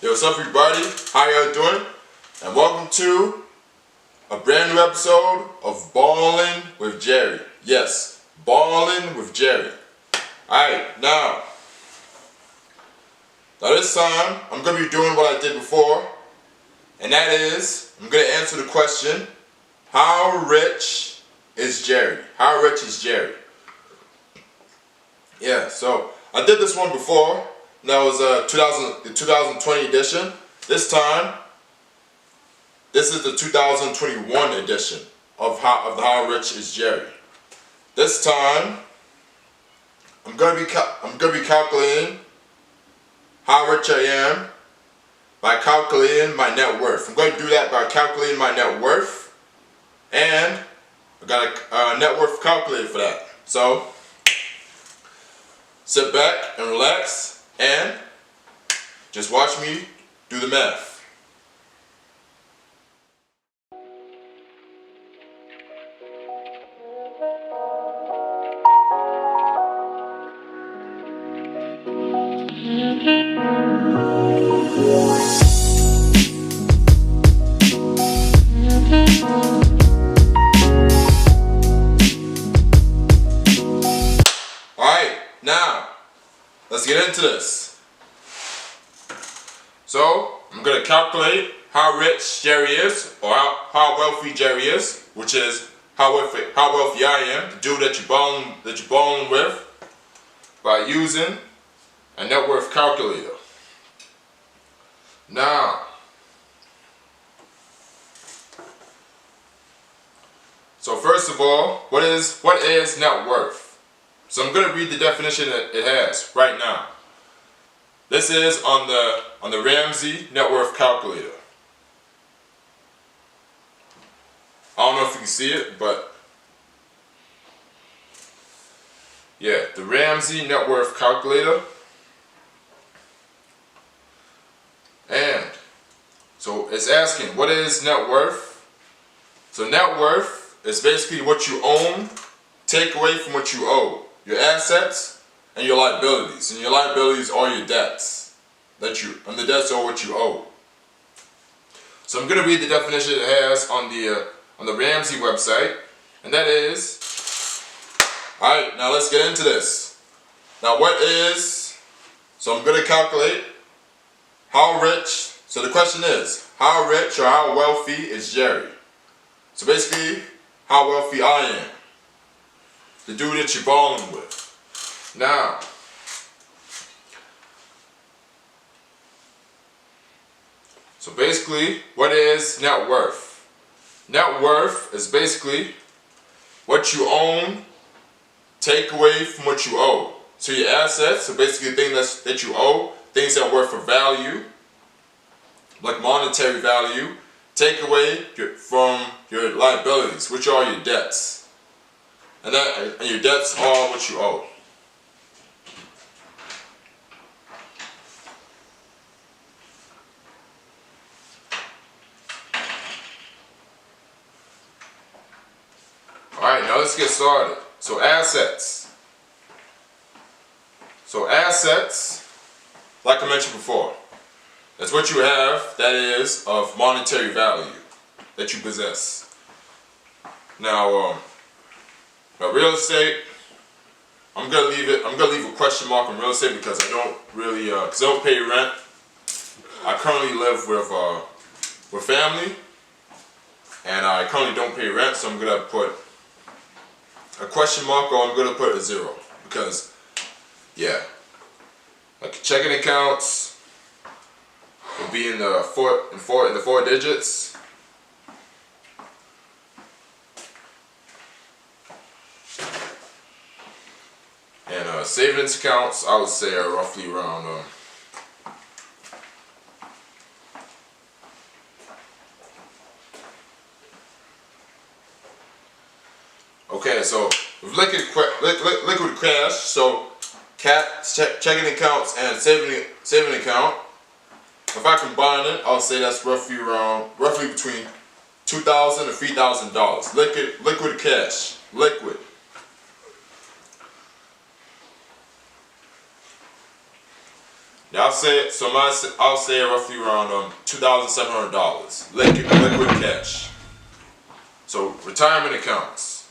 Yo, what's up everybody? How y'all doing? And welcome to a brand new episode of Ballin' with Jerry. Yes, Ballin' with Jerry. Alright, now this time I'm going to be doing what I did before, and that is I'm going to answer the question, how rich is Jerry? How rich is Jerry? Yeah, so I did this one before. That was the 2020 edition. This time, this is the 2021 edition of How Rich Is Jerry. This time, I'm gonna be calculating how rich I am by calculating my net worth. I'm going to do that by calculating my net worth, and I got a net worth calculator for that. So sit back and relax and just watch me do the math. Alright, now let's get into this. So, I'm going to calculate how rich Jerry is, or how wealthy Jerry is, which is how wealthy I am, the dude that you're balling with, by using a net worth calculator. Now, so first of all, what is net worth? So I'm going to read the definition that it has right now. This is on the Ramsey net worth calculator. I don't know if you can see it, but yeah, the Ramsey net worth calculator. And so it's asking, what is net worth? So net worth is basically what you own, take away from what you owe. Your assets and your liabilities. And your liabilities are your debts. And the debts are what you owe. So I'm going to read the definition it has on the Ramsey website. And that is, alright, now let's get into this. Now so I'm going to calculate how rich, so the question is, how rich or how wealthy is Jerry? So basically, how wealthy I am. The dude that you're balling with. Now, so basically, what is net worth? Net worth is basically what you own, take away from what you owe. So your assets, so basically things that you owe, things that are worth of value, like monetary value, take away from your liabilities, which are your debts. And your debts are what you owe. Alright, now let's get started. So assets. So assets, like I mentioned before, that's what you have that is of monetary value that you possess. Now, real estate, I'm gonna leave a question mark on real estate because I don't really, because I don't pay rent. I currently live with family, and I currently don't pay rent, so I'm gonna put a question mark, or I'm going to put a 0, because, yeah, like checking accounts will be in the four digits, and savings accounts I would say are roughly around okay, so with liquid cash, so checking accounts and saving account, if I combine it, I'll say that's roughly between $2,000 and $3,000. Liquid cash, liquid. Yeah, I'll say roughly around $2,700 liquid cash. So retirement accounts.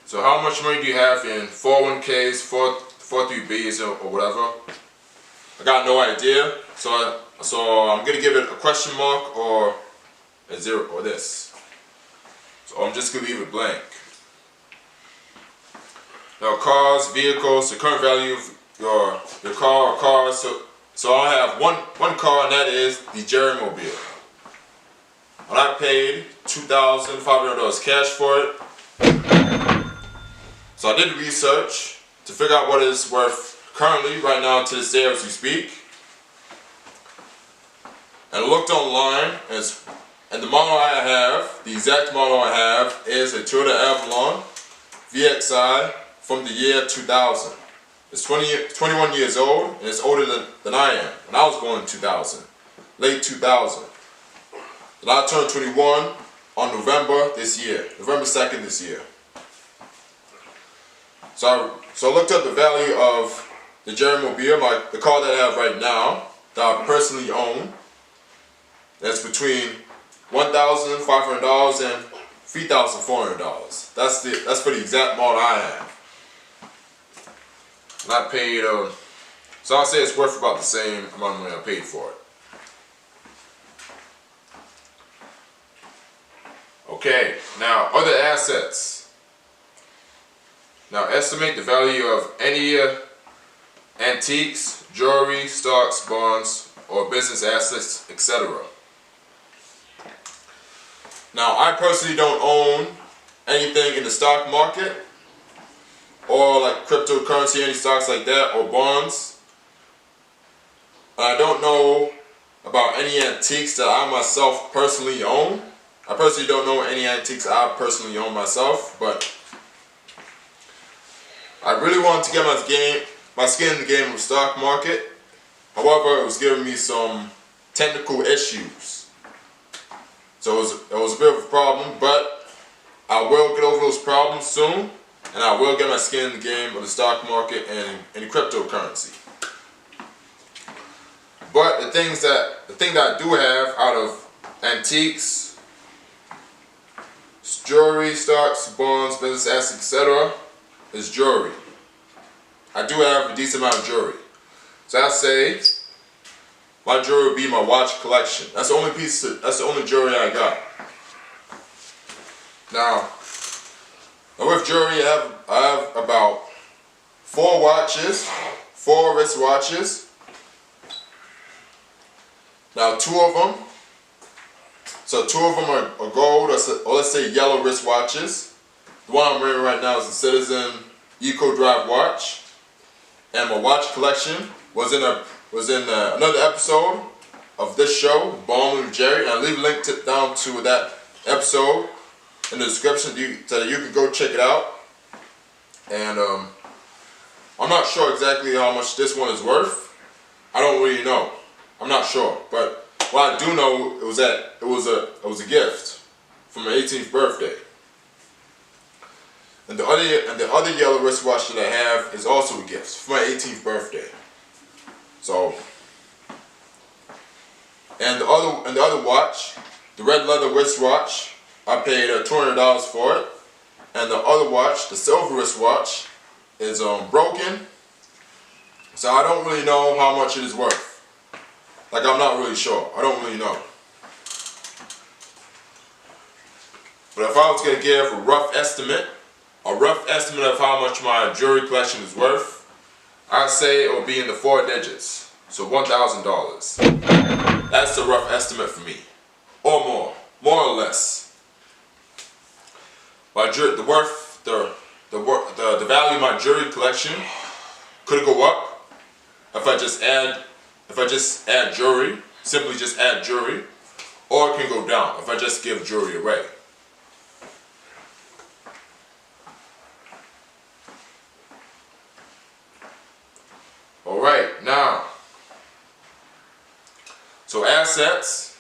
So how much money do you have in 401ks, 403bs, or whatever? I got no idea. So I'm gonna give it a question mark or a 0 or this. So I'm just gonna leave it blank. Now cars, vehicles, the current value of your car or cars. So I have one car, and that is the Jerry Mobile. And I paid $2,500 cash for it. So I did research to figure out what it's worth currently, right now, to this day as we speak. And I looked online, and the model I have, the exact model I have, is a Toyota Avalon VXI from the year 2000. It's 21 years old, and it's older than I am. And I was born in 2000, late 2000. And I turned 21 on November 2nd this year. So I looked up the value of the Jerry Mobile, the car that I have right now, that I personally own. That's between $1,500 and $3,400. That's for the exact model I have. And I paid, so I'll say it's worth about the same amount of money I paid for it. Okay, now other assets. Now estimate the value of any antiques, jewelry, stocks, bonds, or business assets, etc. Now I personally don't own anything in the stock market, or like cryptocurrency, any stocks like that, or bonds. I don't know about any antiques that I myself personally own. I personally don't know any antiques I personally own myself, but I really wanted to get my skin in the game of the stock market. However, it was giving me some technical issues. So it was a bit of a problem, but I will get over those problems soon. And I will get my skin in the game of the stock market and cryptocurrency. But the thing that I do have out of antiques, jewelry, stocks, bonds, business assets, etc., is jewelry. I do have a decent amount of jewelry. So I say my jewelry would be my watch collection. That's the only jewelry I got. Now with jewelry, I have about 4 watches, 4 wristwatches. Now 2 of them, so 2 of them are gold, or let's say yellow wristwatches. The one I'm wearing right now is a Citizen Eco Drive watch. And my watch collection was in another episode of this show, BALLIN with Jerry. And I'll leave a link down to that episode in the description so that you can go check it out. And I'm not sure exactly how much this one is worth. I don't really know. I'm not sure. But what I do know was that it was a gift for my 18th birthday. And the other yellow wristwatch that I have is also a gift for my 18th birthday. So, and the other watch, the red leather wristwatch, I paid $200 for it. And the other watch, the silver wristwatch, is broken. So I don't really know how much it is worth. Like, I'm not really sure. I don't really know. But if I was gonna give a rough estimate of how much my jewelry collection is worth, I'd say it will be in the 4 digits. So $1,000. That's the rough estimate for me. Or more or less. The value of my jewelry collection could go up if I just add jewelry, simply just add jewelry, or it can go down if I just give jewelry away. Alright, now, so assets,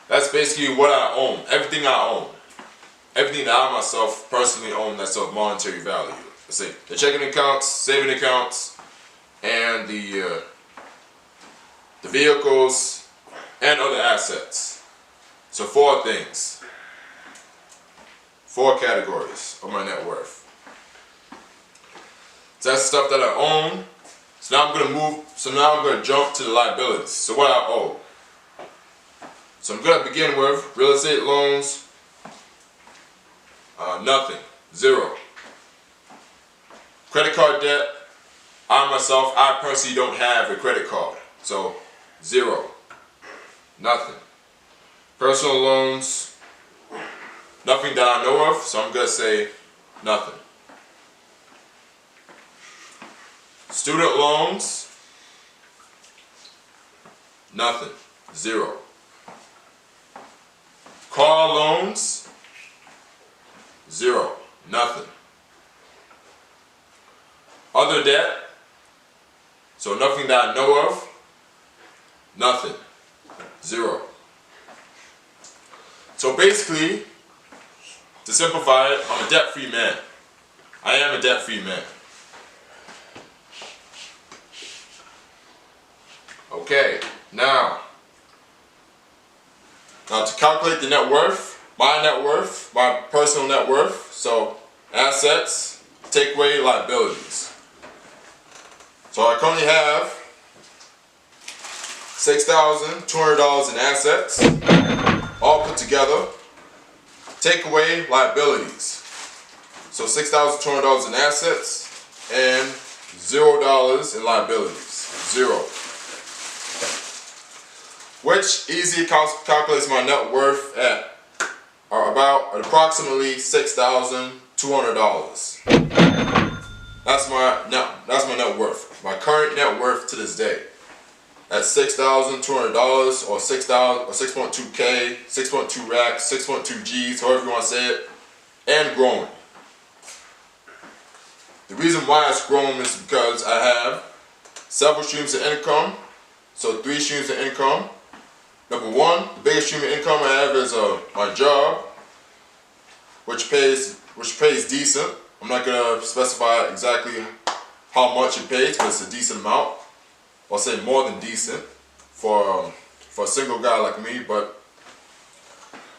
that's basically what I own, everything I own. Everything that I myself personally own that's of monetary value. Let's say the checking accounts, saving accounts, and the vehicles and other assets. So 4 things, 4 categories of my net worth. So that's stuff that I own. So now I'm gonna jump to the liabilities. So what I owe. So I'm gonna begin with real estate loans. Nothing, 0. Credit card debt. I personally don't have a credit card, so 0, nothing. Personal loans, nothing that I know of, so I'm gonna say nothing. Student loans, nothing, 0. Car loans, 0, nothing. Other debt, so nothing that I know of, nothing, 0. So basically, to simplify it, I'm a debt-free man. I am a debt-free man. Okay, now to calculate the net worth, my personal net worth, so assets, take away liabilities. So I currently have $6,200 in assets, all put together. Take away liabilities. So $6,200 in assets and $0 in liabilities. 0. Which easily calculates my net worth at approximately $6,200. That's my net worth. My current net worth to this day. That's $6,200 or 6.2K, 6.2 racks, 6.2 G's, however you want to say it, and growing. The reason why it's growing is because I have several streams of income. So 3 streams of income. Number 1, the biggest stream of income I have is my job, which pays decent. I'm not gonna specify exactly how much it pays, but it's a decent amount. I'll say more than decent for a single guy like me. But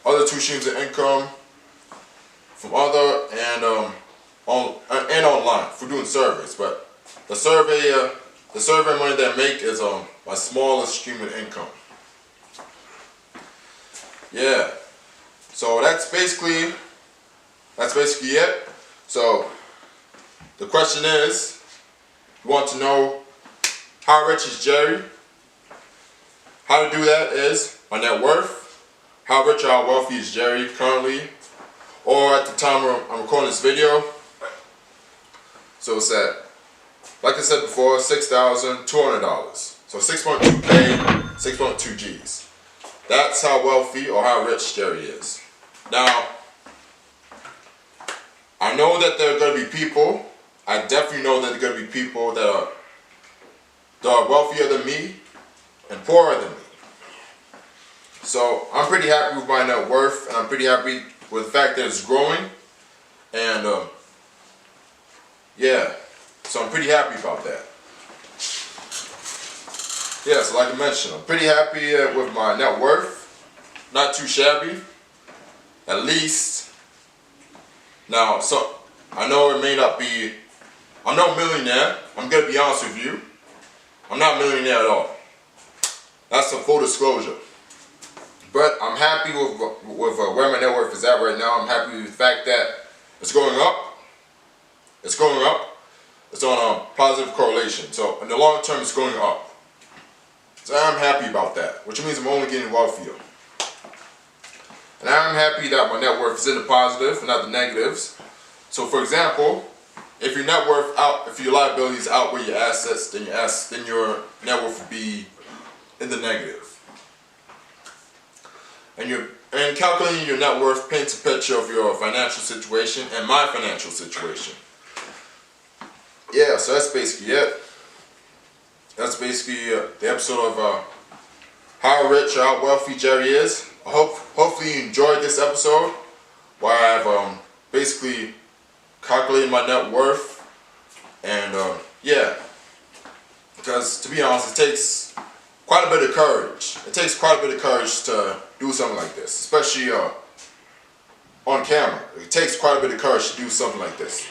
other 2 streams of income from other and online for doing surveys. But the survey money that I make is my smallest stream of income. Yeah. So that's basically it. So the question is, you want to know how rich is Jerry? How to do that is my net worth. How rich or how wealthy is Jerry currently, or at the time I'm recording this video. So it's at, like I said before, $6,200. So 6.2K, 6.2 G's. That's how wealthy or how rich Jerry is. Now, I know that there are going to be people, I definitely know that there are going to be people that are wealthier than me and poorer than me. So I'm pretty happy with my net worth, and I'm pretty happy with the fact that it's growing. And yeah, so I'm pretty happy about that. Yeah, so like I mentioned, I'm pretty happy with my net worth. Not too shabby, at least. Now, so I know it may not be, I'm no millionaire. I'm gonna be honest with you. I'm not a millionaire at all. That's a full disclosure. But I'm happy with where my net worth is at right now. I'm happy with the fact that it's going up. It's going up. It's on a positive correlation. So in the long term, it's going up. So I'm happy about that, which means I'm only getting wealthier. And I'm happy that my net worth is in the positive and not the negatives. So for example, if your net worth if your liabilities outweigh your assets, then your net worth will be in the negative. And calculating your net worth paints a picture of your financial situation and my financial situation. Yeah, so that's basically it. That's basically the episode of how rich or how wealthy Jerry is. Hopefully you enjoyed this episode where I've basically calculated my net worth. And yeah, Because to be honest, it takes quite a bit of courage. It takes quite a bit of courage to do something like this, especially on camera. It takes quite a bit of courage to do something like this.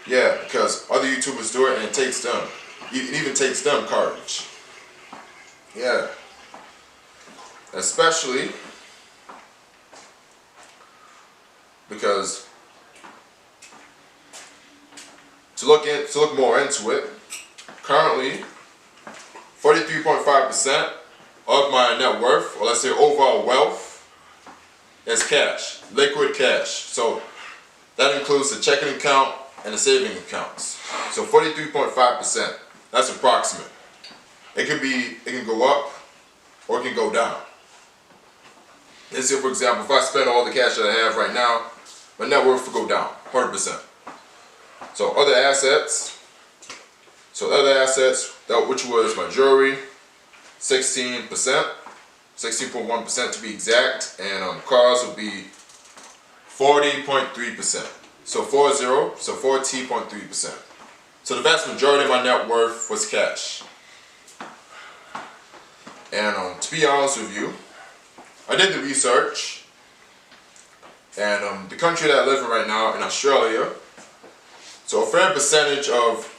Yeah, because other YouTubers do it and it takes them. It even takes them courage. Yeah. Especially because to look more into it, currently 43.5% of my net worth, or let's say overall wealth, is cash, liquid cash. So that includes the checking account and the saving accounts. So 43.5%, that's approximate. It can go up or it can go down. Let's say, for example, if I spend all the cash that I have right now, my net worth will go down 100%. So other assets, which was my jewelry, 16%, 16.1% to be exact, and cars would be 40.3%. So 40.3%. So the vast majority of my net worth was cash. And to be honest with you, I did the research, and the country that I live in right now, in Australia, so a fair percentage of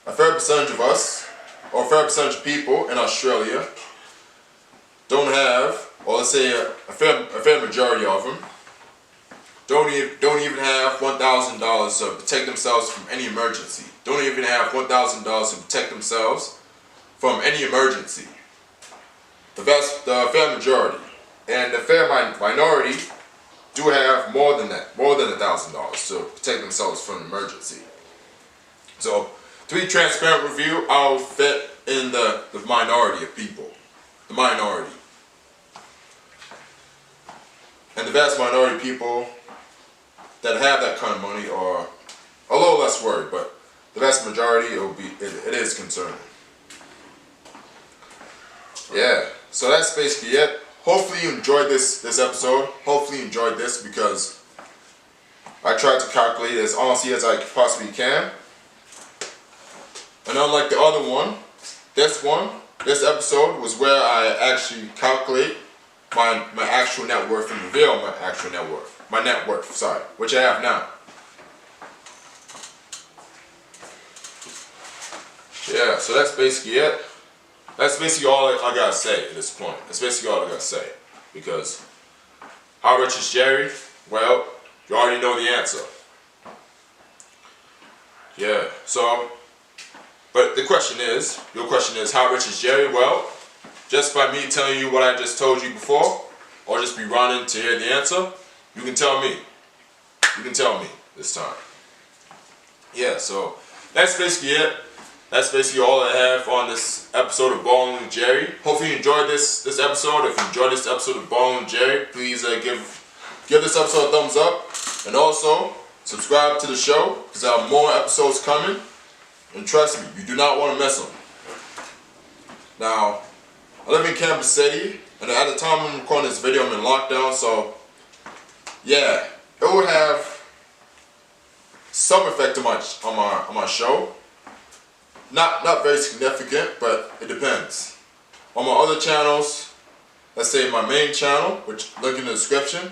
us, or a fair percentage of people in Australia don't have, or let's say a fair majority of them, don't even have $1,000 to protect themselves from any emergency. Don't even have $1,000 to protect themselves from any emergency. The fair majority. And the fair minority do have more than that, more than $1,000 to protect themselves from an emergency. So, to be transparent with you, I'll fit in the minority of people. The minority. And the vast minority of people that have that kind of money are a little less worried, but the vast majority, it is concerning. Yeah, so that's basically it. Hopefully you enjoyed this episode. Hopefully you enjoyed this, because I tried to calculate as honestly as I possibly can. And unlike the other one, this episode was where I actually calculate my actual net worth and reveal my actual net worth. My net worth, sorry, which I have now. Yeah, so that's basically it. That's basically all I gotta say at this point. That's basically all I gotta say. Because how rich is Jerry? Well, you already know the answer. Yeah, so, but your question is, how rich is Jerry? Well, just by me telling you what I just told you before, or just be running to hear the answer, you can tell me. You can tell me this time. Yeah, so that's basically it. That's basically all I have on this episode of Ballin with Jerry. Hopefully you enjoyed this episode. If you enjoyed this episode of Ballin with Jerry, please give this episode a thumbs up. And also, subscribe to the show, because I have more episodes coming. And trust me, you do not want to miss them. Now, I live in Kansas City, and at the time I'm recording this video, I'm in lockdown, so yeah, it would have some effect on my show. Not very significant, but it depends. On my other channels, let's say my main channel, which link in the description,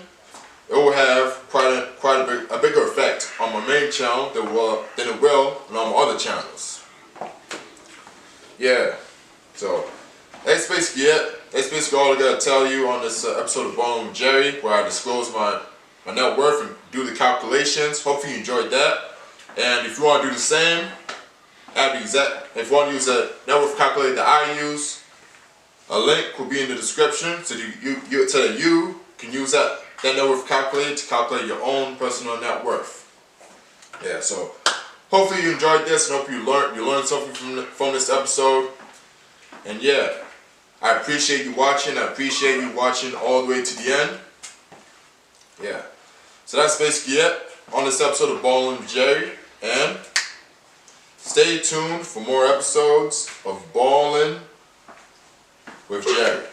it will have quite a bigger effect on my main channel than it will on my other channels. Yeah, so that's basically it. That's basically all I gotta tell you on this episode of Ballin with Jerry, where I disclose my net worth and do the calculations. Hopefully you enjoyed that. And if you want to do the same, if you want to use a net worth calculator that I use, a link will be in the description so that you can use that net worth calculator to calculate your own personal net worth. Yeah, so hopefully you enjoyed this, and hope you learned something from this episode. And yeah, I appreciate you watching. I appreciate you watching all the way to the end. Yeah, so that's basically it on this episode of Ballin with Jerry, and stay tuned for more episodes of Ballin with Jerry.